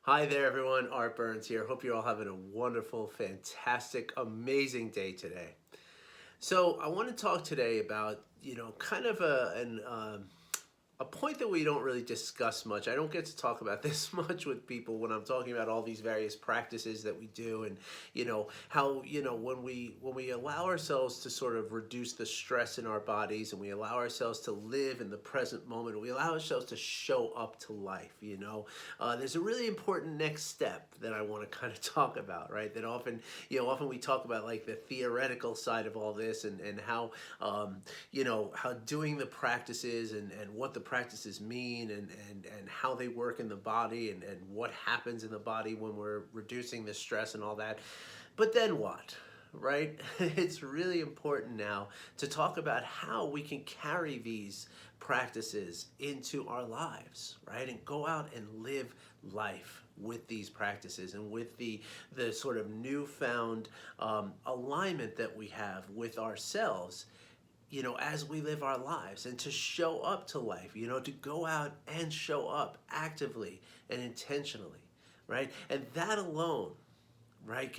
Hi there, everyone. Art Burns here. Hope you're all having a wonderful, fantastic, amazing day today. So, I want to talk today about, kind of a point that we don't really discuss much. I don't get to talk about this much with people when I'm talking about all these various practices that we do, and how when we allow ourselves to sort of reduce the stress in our bodies, and we allow ourselves to live in the present moment, we allow ourselves to show up to life. There's a really important next step that I want to kind of talk about, right? That often we talk about like the theoretical side of all this, and how how doing the practices and what the practices mean, and how they work in the body, and what happens in the body when we're reducing the stress and all that. But then what? Right? It's really important now to talk about how we can carry these practices into our lives, right? And go out and live life with these practices, and with the sort of newfound alignment that we have with ourselves, as we live our lives, and to show up to life, to go out and show up actively and intentionally, right? And that alone, right,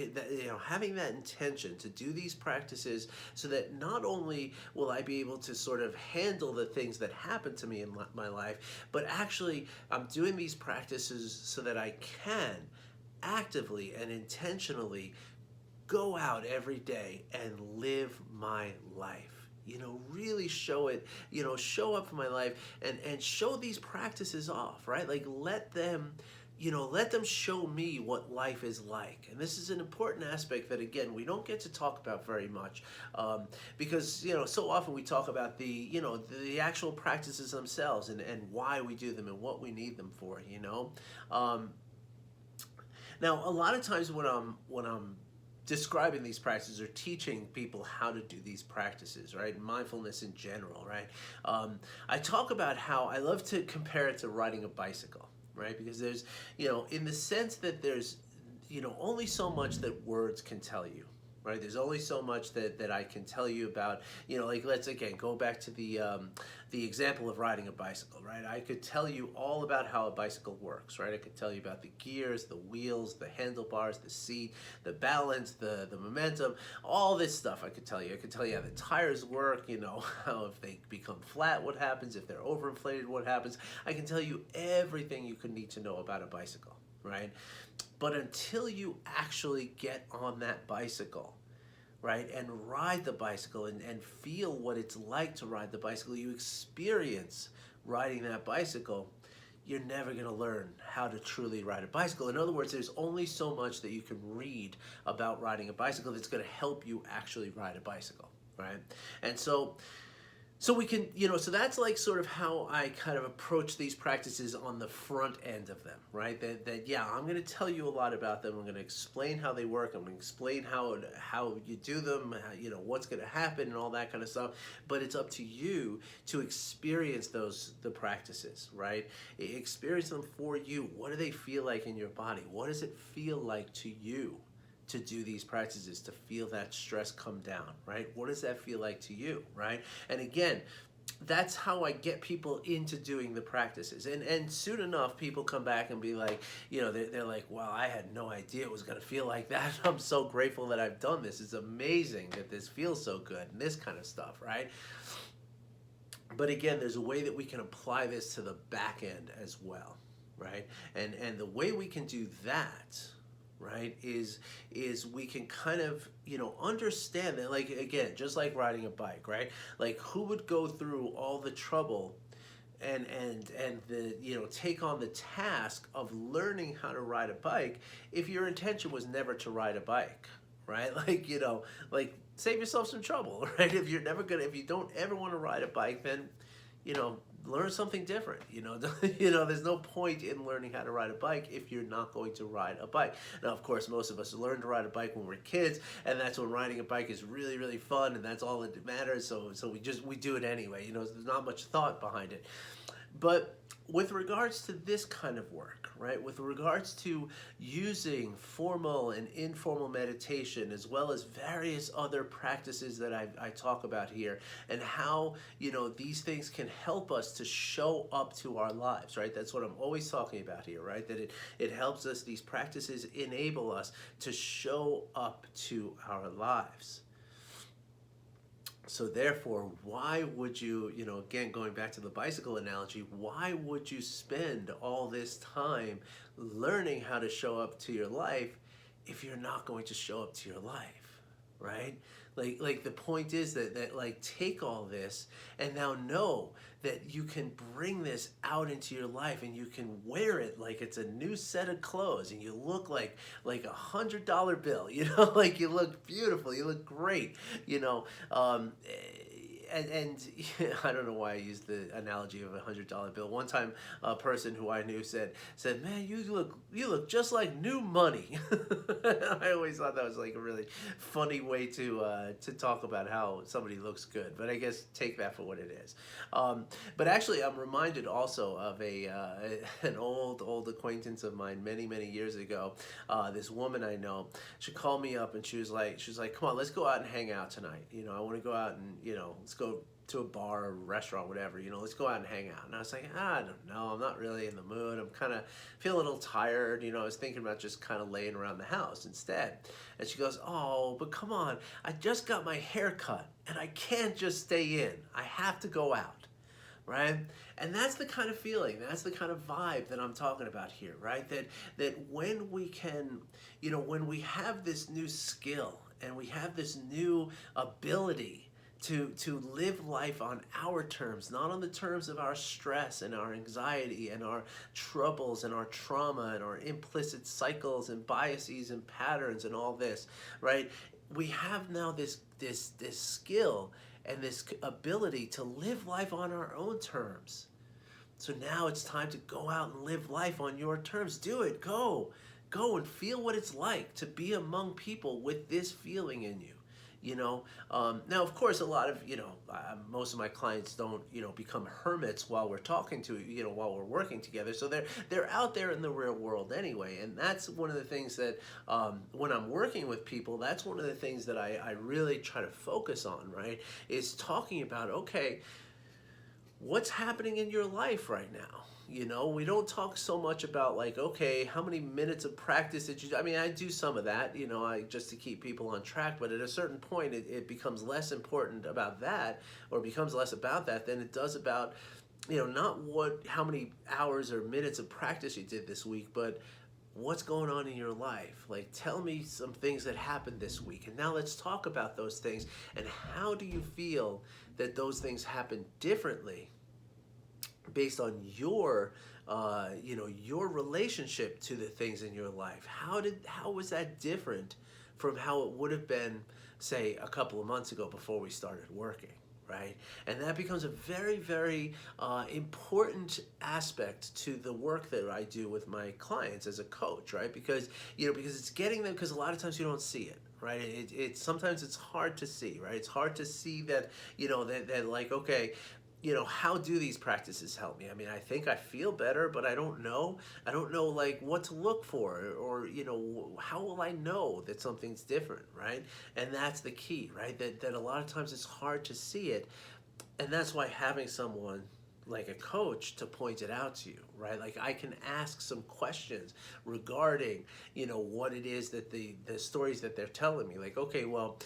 having that intention to do these practices, so that not only will I be able to sort of handle the things that happen to me in my life, but actually I'm doing these practices so that I can actively and intentionally go out every day and live my life. Really show it, show up for my life, and show these practices off, right? Like, let them show me what life is like. And this is an important aspect that, again, we don't get to talk about very much, because so often we talk about the actual practices themselves, and why we do them and what we need them for. Um, Now, a lot of times when I'm describing these practices or teaching people how to do these practices, right? Mindfulness in general, right? I talk about how I love to compare it to riding a bicycle, right? Because there's, in the sense that there's, only so much that words can tell you. Right, there's only so much that I can tell you about. Like, let's again go back to the example of riding a bicycle. Right, I could tell you all about how a bicycle works. Right, I could tell you about the gears, the wheels, the handlebars, the seat, the balance, the momentum, all this stuff. I could tell you. I could tell you how the tires work. How if they become flat, what happens? If they're overinflated, what happens? I can tell you everything you could need to know about a bicycle. Right, but until you actually get on that bicycle, right, and ride the bicycle, and feel what it's like to ride the bicycle, you experience riding that bicycle, you're never going to learn how to truly ride a bicycle. In other words, there's only so much that you can read about riding a bicycle that's going to help you actually ride a bicycle, right? And so we can, so that's like sort of how I kind of approach these practices on the front end of them, right? That yeah, I'm going to tell you a lot about them. I'm going to explain how they work. I'm going to explain how you do them, what's going to happen and all that kind of stuff. But it's up to you to experience the practices, right? Experience them for you. What do they feel like in your body? What does it feel like to you to do these practices, to feel that stress come down, right? What does that feel like to you, right? And again, that's how I get people into doing the practices. And soon enough, people come back and be like, they're like, wow, I had no idea it was going to feel like that. I'm so grateful that I've done this. It's amazing that this feels so good, and this kind of stuff, right? But again, there's a way that we can apply this to the back end as well, right? And the way we can do that, right, is we can kind of understand that, like, again, just like riding a bike, right? Like, who would go through all the trouble and the take on the task of learning how to ride a bike if your intention was never to ride a bike, right? Like, like, save yourself some trouble, right? If you don't ever want to ride a bike, then you know learn something different. There's no point in learning how to ride a bike if you're not going to ride a bike. Now, of course, most of us learn to ride a bike when we're kids, and that's when riding a bike is really, really fun, and that's all that matters. So we do it anyway. There's not much thought behind it. But with regards to this kind of work, right, with regards to using formal and informal meditation as well as various other practices that I talk about here, and how, these things can help us to show up to our lives, right? That's what I'm always talking about here, right? That it helps us, these practices enable us to show up to our lives. So therefore, why would you, again, going back to the bicycle analogy, why would you spend all this time learning how to show up to your life if you're not going to show up to your life, right? Like the point is that like, take all this and now know that you can bring this out into your life, and you can wear it like it's a new set of clothes, and you look like $100 bill, like you look beautiful, you look great, and I don't know why I used the analogy of $100 bill. One time, a person who I knew said, "Man, you look just like new money." I always thought that was like a really funny way to talk about how somebody looks good. But I guess take that for what it is. But actually, I'm reminded also of an old acquaintance of mine many years ago. This woman I know, she called me up and she was like, "Come on, let's go out and hang out tonight. I want to go out and let's go to a bar or a restaurant, whatever, let's go out and hang out." And I was like, I don't know, I'm not really in the mood. I'm kind of feeling a little tired. I was thinking about just kind of laying around the house instead. And she goes, "Oh, but come on, I just got my hair cut and I can't just stay in. I have to go out." Right? And that's the kind of feeling, that's the kind of vibe that I'm talking about here, right? That when we can, when we have this new skill and we have this new ability to live life on our terms, not on the terms of our stress and our anxiety and our troubles and our trauma and our implicit cycles and biases and patterns and all this, right? We have now this skill and this ability to live life on our own terms. So now it's time to go out and live life on your terms. Do it. Go and feel what it's like to be among people with this feeling in you. Now, of course, a lot of, most of my clients don't, become hermits while we're talking to, while we're working together. So they're out there in the real world anyway. And that's one of the things that, when I'm working with people, that's one of the things that I really try to focus on, right? Is talking about, okay, what's happening in your life right now? We don't talk so much about like, okay, how many minutes of practice did you do? I mean, I do some of that, just to keep people on track, but at a certain point, it becomes less important about that, or becomes less about that than it does about, not how many hours or minutes of practice you did this week, but what's going on in your life. Like, tell me some things that happened this week, and now let's talk about those things, and how do you feel that those things happen differently based on your your relationship to the things in your life. How was that different from how it would have been, say, a couple of months ago before we started working, right? And that becomes a very important aspect to the work that I do with my clients as a coach, right? Because it's getting them, because a lot of times you don't see it, right? Sometimes it's hard to see, right? It's hard to see that, that like, okay, how do these practices help me? I mean, I think I feel better, but I don't know. I don't know like what to look for, or how will I know that something's different, right? And that's the key, right? That a lot of times it's hard to see it, and that's why having someone like a coach to point it out to you, right? Like, I can ask some questions regarding, what it is that the stories that they're telling me. Like, okay, well,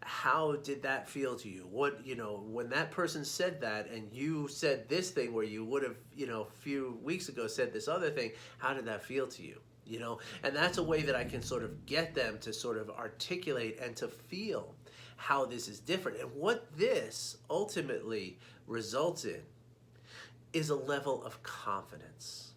how did that feel to you? What, when that person said that and you said this thing where you would have, a few weeks ago said this other thing, how did that feel to you? And that's a way that I can sort of get them to sort of articulate and to feel how this is different. And what this ultimately results in is a level of confidence,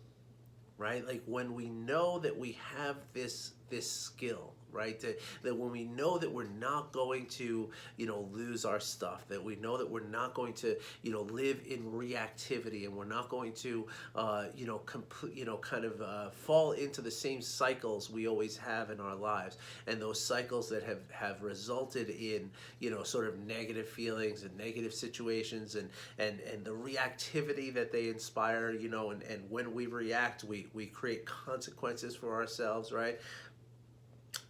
right? Like, when we know that we have this this skill, right? That when we know that we're not going to, lose our stuff, that we know that we're not going to, live in reactivity, and we're not going to, kind of fall into the same cycles we always have in our lives, and those cycles that have resulted in, sort of negative feelings and negative situations, and the reactivity that they inspire, and when we react, we create consequences for ourselves, right?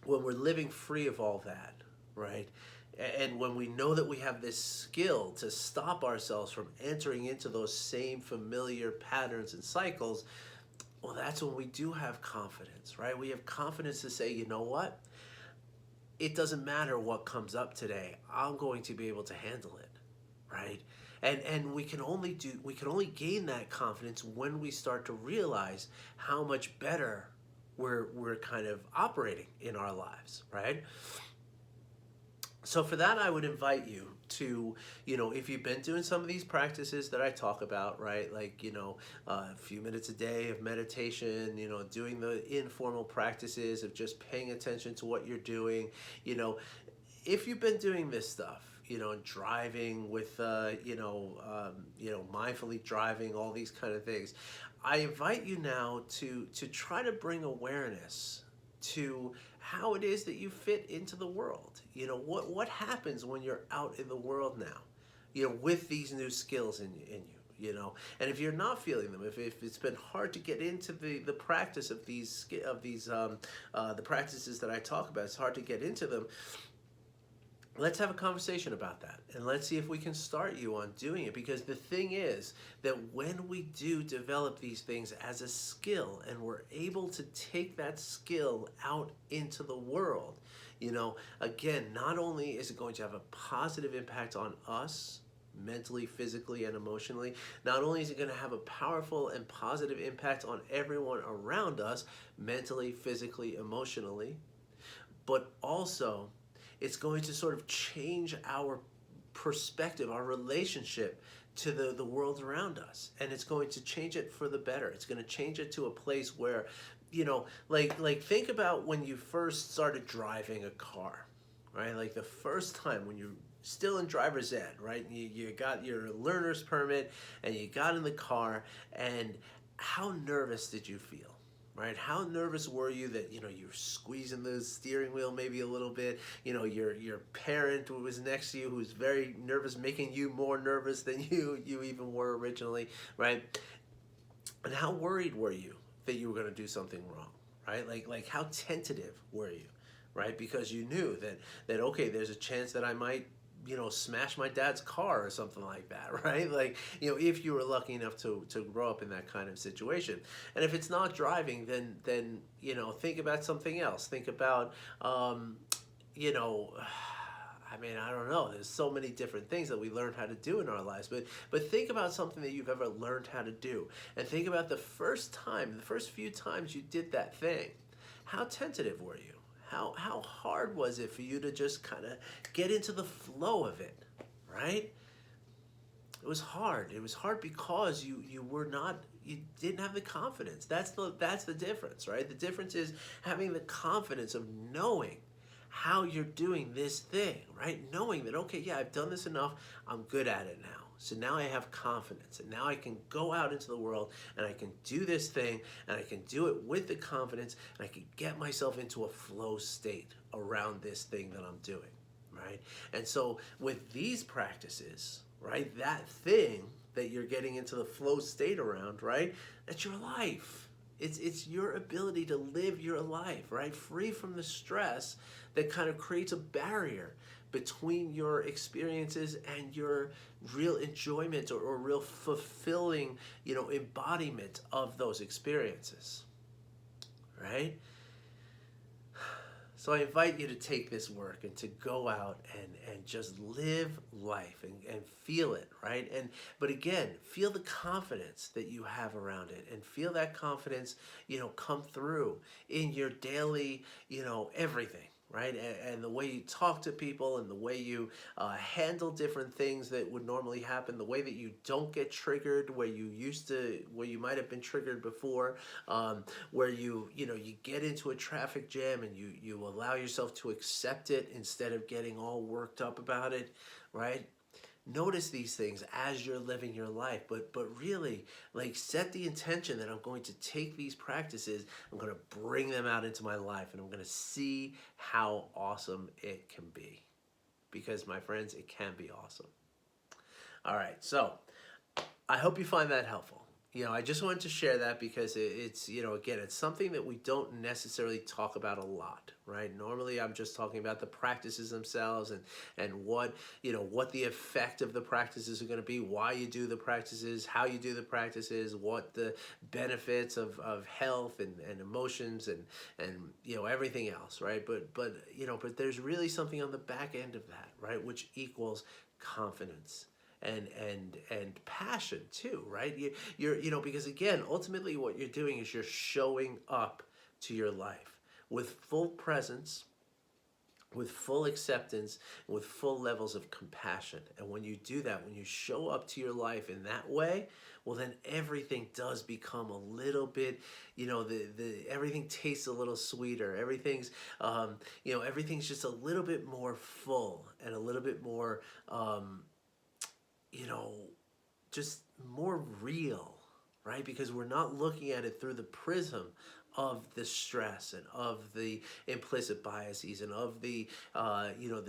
When we're living free of all that, right? And when we know that we have this skill to stop ourselves from entering into those same familiar patterns and cycles, well, that's when we do have confidence, right? We have confidence to say, you know what? It doesn't matter what comes up today. I'm going to be able to handle it, right? And we can only gain that confidence when we start to realize how much better we're kind of operating in our lives, right? So for that, I would invite you to, if you've been doing some of these practices that I talk about, right, like, a few minutes a day of meditation, doing the informal practices of just paying attention to what you're doing, if you've been doing this stuff, driving with, mindfully driving, all these kind of things, I invite you now to try to bring awareness to how it is that you fit into the world. What happens when you're out in the world now, with these new skills in you. And if you're not feeling them, if it's been hard to get into the practice of the practices that I talk about, it's hard to get into them. Let's have a conversation about that, and let's see if we can start you on doing it, because the thing is that when we do develop these things as a skill, and we're able to take that skill out into the world, again, not only is it going to have a positive impact on us mentally, physically, and emotionally, not only is it going to have a powerful and positive impact on everyone around us, mentally, physically, emotionally, but also it's going to sort of change our perspective, our relationship to the world around us. And it's going to change it for the better. It's going to change it to a place where, like think about when you first started driving a car, right? Like the first time when you're still in driver's ed, right? You got your learner's permit and you got in the car, and how nervous did you feel? Right? How nervous were you that, you're squeezing the steering wheel maybe a little bit, your parent who was next to you who's very nervous, making you more nervous than you even were originally, right? And how worried were you that you were going to do something wrong, right? Like how tentative were you, right? Because you knew that okay, there's a chance that I might smash my dad's car or something like that, right? Like, if you were lucky enough to grow up in that kind of situation. And if it's not driving, then think about something else. Think about, I don't know. There's so many different things that we learn how to do in our lives, but think about something that you've ever learned how to do, and think about the first few times you did that thing. How tentative were you? How hard was it for you to just kind of get into the flow of it, right? It was hard. It was hard because you didn't have the confidence. That's the difference, right? The difference is having the confidence of knowing how you're doing this thing, right? Knowing that, okay, yeah, I've done this enough, I'm good at it now. So now I have confidence, and now I can go out into the world and I can do this thing, and I can do it with the confidence, and I can get myself into a flow state around this thing that I'm doing, right? And so with these practices, right, that thing that you're getting into the flow state around, right, that's your life. It's your ability to live your life, right, free from the stress that kind of creates a barrier between your experiences and your real enjoyment or real fulfilling, embodiment of those experiences, right? So I invite you to take this work and to go out and just live life and feel it, right? But again, feel the confidence that you have around it, and feel that confidence, come through in your daily, everything, right? And the way you talk to people and the way you handle different things that would normally happen, the way that you don't get triggered where you might have been triggered before, where you get into a traffic jam and you allow yourself to accept it instead of getting all worked up about it, right? Notice these things as you're living your life, but really, like, set the intention that I'm going to take these practices, I'm going to bring them out into my life, and I'm going to see how awesome it can be, because my friends, it can be awesome. All right, so I hope you find that helpful. I just wanted to share that because it's, again, it's something that we don't necessarily talk about a lot, right? Normally, I'm just talking about the practices themselves and what the effect of the practices are going to be, why you do the practices, how you do the practices, what the benefits of health and emotions and everything else, right? But there's really something on the back end of that, right? Which equals confidence and passion too, right? You're because again, ultimately what you're doing is you're showing up to your life with full presence, with full acceptance, with full levels of compassion. And when you do that, when you show up to your life in that way, well, then everything does become a little bit, the everything tastes a little sweeter. Everything's just a little bit more full and a little bit more you know, just more real, right? Because we're not looking at it through the prism of the stress and of the implicit biases and of the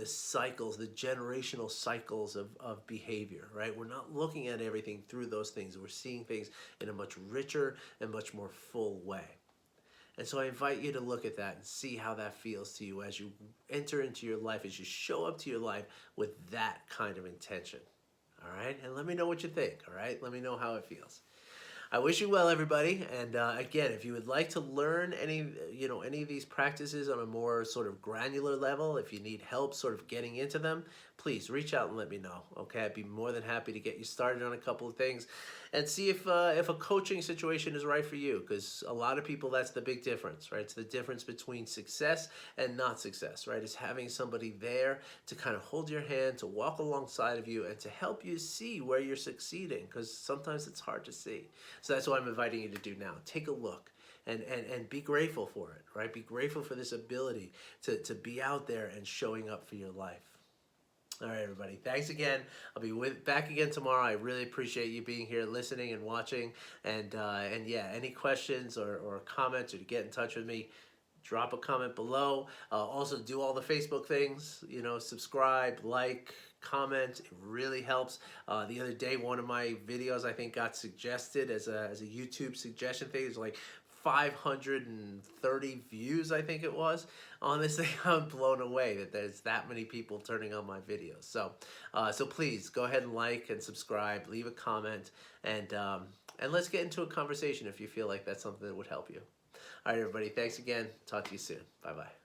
cycles, the generational cycles of behavior, right? We're not looking at everything through those things. We're seeing things in a much richer and much more full way. And so I invite you to look at that and see how that feels to you as you enter into your life, as you show up to your life with that kind of intention. All right, and let me know what you think. All right, let me know how it feels. I wish you well, everybody. And again, if you would like to learn any of these practices on a more sort of granular level, if you need help sort of getting into them, please reach out and let me know. Okay, I'd be more than happy to get you started on a couple of things and see if a coaching situation is right for you. Because a lot of people, that's the big difference, right? It's the difference between success and not success, right? Is having somebody there to kind of hold your hand, to walk alongside of you, and to help you see where you're succeeding. Because sometimes it's hard to see. So that's what I'm inviting you to do now. Take a look and be grateful for it, right? Be grateful for this ability to be out there and showing up for your life. All right, everybody. Thanks again. I'll be back again tomorrow. I really appreciate you being here, listening and watching. And yeah, any questions or comments or to get in touch with me, drop a comment below. Also, do all the Facebook things. Subscribe, like, comment. It really helps. The other day, one of my videos I think got suggested as a YouTube suggestion thing. It's like 530 views, I think it was, on this thing. I'm blown away that there's that many people turning on my videos. So please go ahead and like and subscribe, leave a comment, and let's get into a conversation if you feel like that's something that would help you. All right, everybody. Thanks again. Talk to you soon. Bye-bye.